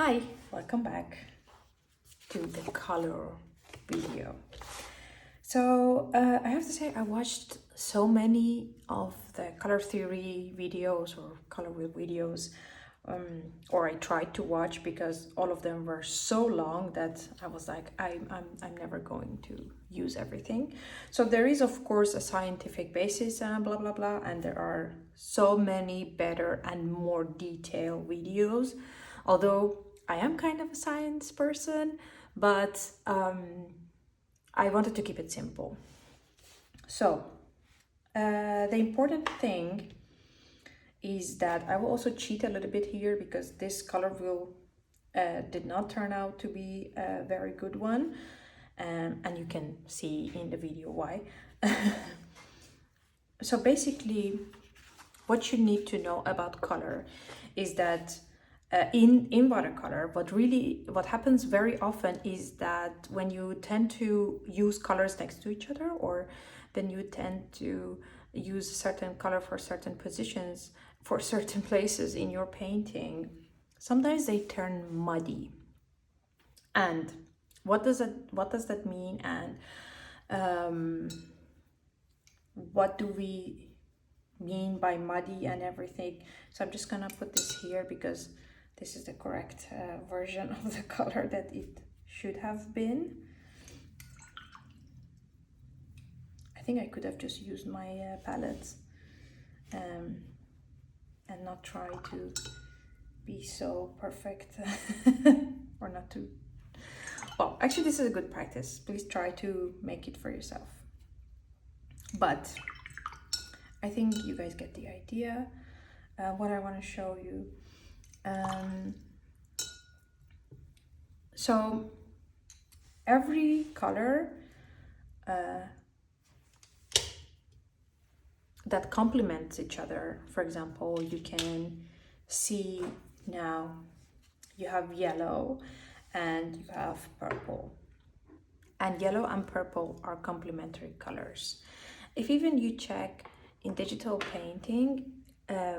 Hi, welcome back to the color video. So I have to say I watched so many of the color theory videos or color wheel videos, or I tried to watch because all of them were so long that I was like, I'm never going to use everything. So there is of course a scientific basis and blah blah blah, and there are so many better and more detailed videos. Although I am kind of a science person, but I wanted to keep it simple. So the important thing is that I will also cheat a little bit here because this color wheel did not turn out to be a very good one, and you can see in the video why. So basically what you need to know about color is that in watercolor, what happens very often is that when you tend to use colors next to each other, or when you tend to use certain color for certain positions, for certain places in your painting, sometimes they turn muddy. And what does that mean? And what do we mean by muddy and everything? So I'm just gonna put this here because this is the correct version of the color that it should have been. I think I could have just used my palettes and not try to be so perfect or not to. Well, actually this is a good practice. Please try to make it for yourself. But I think you guys get the idea. What I want to show you. So every color that complements each other, for example, you can see now you have yellow and you have purple. And yellow and purple are complementary colors. If even you check in digital painting,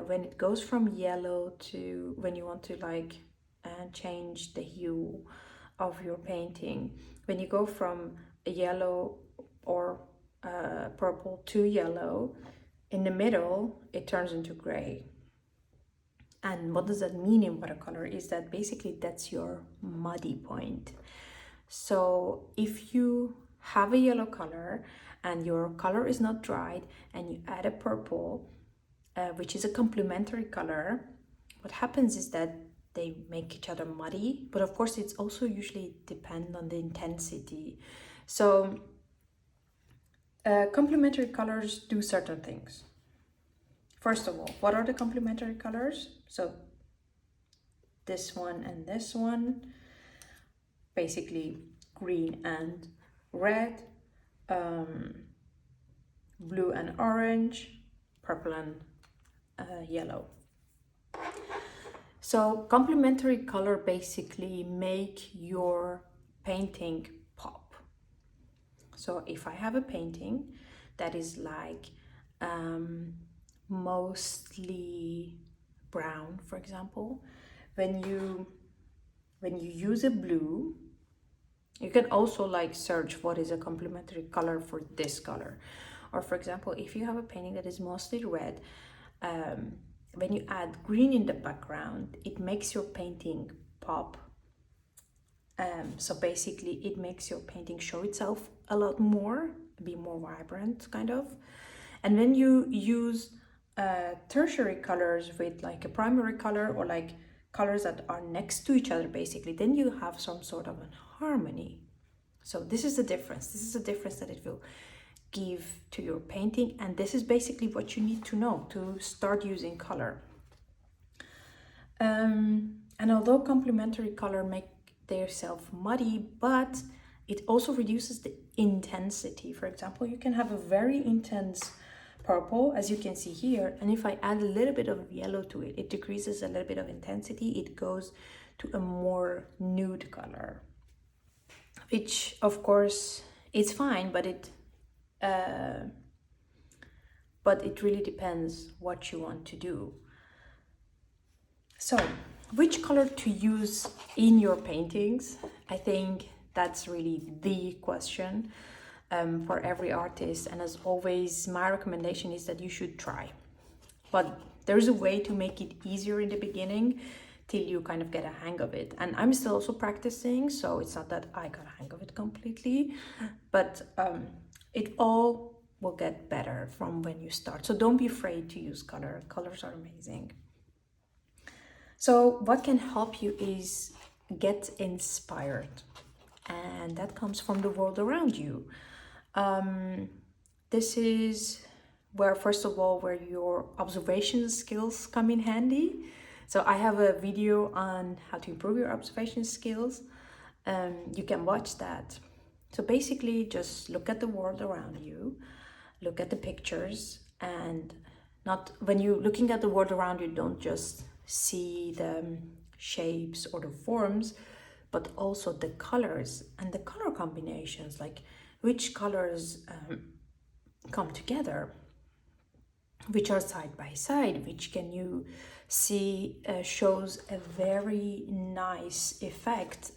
when it goes from yellow to, when you want to like change the hue of your painting, when you go from a yellow or purple to yellow, in the middle it turns into gray. And what does that mean in watercolor is that basically that's your muddy point. So if you have a yellow color and your color is not dried and you add a purple, which is a complementary color, what happens is that they make each other muddy, but of course it's also usually depend on the intensity. So complementary colors do certain things. First of all, what are the complementary colors? So this one and this one, basically green and red, blue and orange, purple and yellow. So complementary color basically make your painting pop. So if I have a painting that is like mostly brown, for example, when you use a blue, you can also like search what is a complementary color for this color. Or for example, if you have a painting that is mostly red, when you add green in the background, it makes your painting pop. So basically it makes your painting show itself a lot more, be more vibrant kind of. And when you use tertiary colors with like a primary color, or like colors that are next to each other, basically, then you have some sort of an harmony. So this is the difference. This is the difference that it will give to your painting, and this is basically what you need to know to start using color. And although complementary color make themselves muddy, but it also reduces the intensity. For example, you can have a very intense purple, as you can see here, and if I add a little bit of yellow to it, it decreases a little bit of intensity. It goes to a more nude color, which of course it's fine, but it really depends what you want to do. So which color to use in your paintings? I think that's really the question for every artist. And as always, my recommendation is that you should try. But there's a way to make it easier in the beginning till you kind of get a hang of it. And I'm still also practicing, so it's not that I got a hang of it completely, but it all will get better from when you start. So don't be afraid to use color. Colors are amazing. So what can help you is get inspired, and that comes from the world around you. This is where, first of all, where your observation skills come in handy. So I have a video on how to improve your observation skills. You can watch that. So basically just look at the world around you, look at the pictures, and not when you're looking at the world around you, don't just see the shapes or the forms, but also the colors and the color combinations, like which colors come together, which are side by side, which can you see shows a very nice effect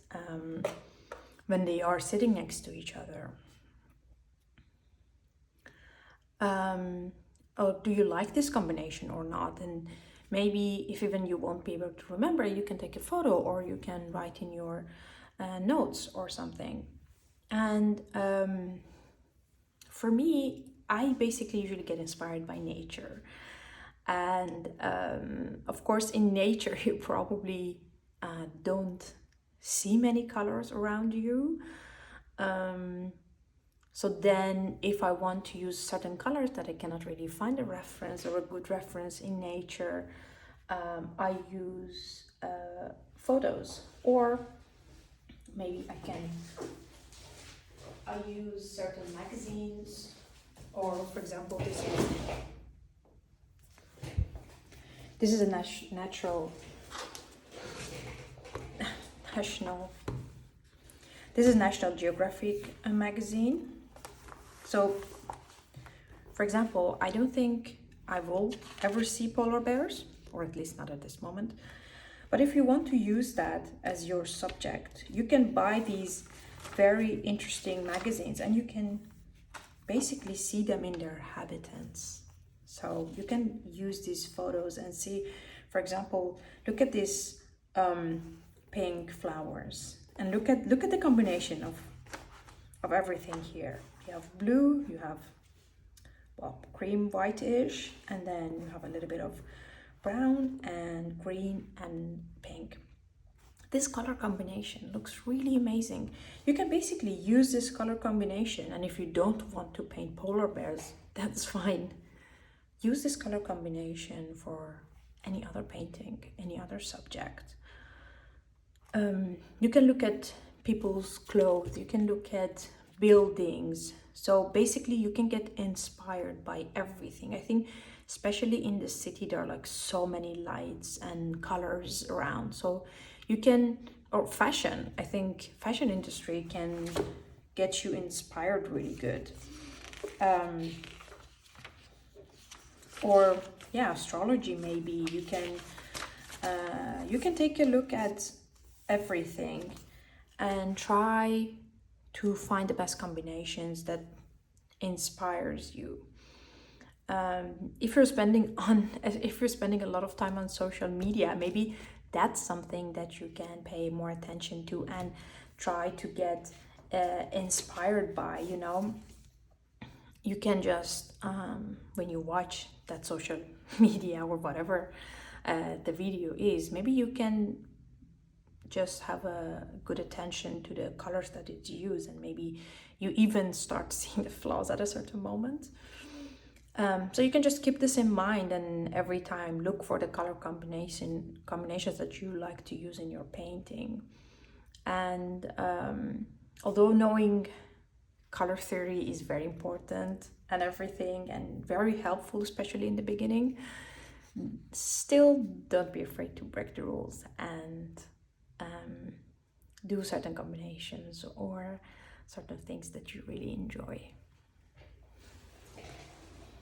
when they are sitting next to each other. Oh, do you like this combination or not? And maybe if even you won't be able to remember, you can take a photo or you can write in your notes or something. And for me, I basically usually get inspired by nature. And of course, in nature, you probably don't see many colors around you. So then if I want to use certain colors that I cannot really find a reference or a good reference in nature, I use photos, or maybe I use certain magazines, or for example, this is a national this is National Geographic magazine. So, for example, I don't think I will ever see polar bears, or at least not at this moment. But if you want to use that as your subject, you can buy these very interesting magazines and you can basically see them in their habitats. So you can use these photos and see, for example, look at this pink flowers, and look at the combination of everything here. You have blue, you have, well, cream whitish, and then you have a little bit of brown and green and pink. This color combination looks really amazing. You can basically use this color combination, and if you don't want to paint polar bears, that's fine. Use this color combination for any other painting, any other subject. You can look at people's clothes, you can look at buildings. So basically you can get inspired by everything. I think especially in the city, there are like so many lights and colors around. So you can, or fashion, I think fashion industry can get you inspired really good. Or yeah, astrology maybe. You can take a look at everything and try to find the best combinations that inspires you. If you're spending a lot of time on social media, maybe that's something that you can pay more attention to and try to get inspired by. You can just when you watch that social media or whatever the video is, maybe you can just have a good attention to the colors that it's used, and maybe you even start seeing the flaws at a certain moment. So you can just keep this in mind, and every time look for the color combinations that you like to use in your painting. And although knowing color theory is very important and everything, and very helpful, especially in the beginning, still don't be afraid to break the rules and do certain combinations or certain things that you really enjoy.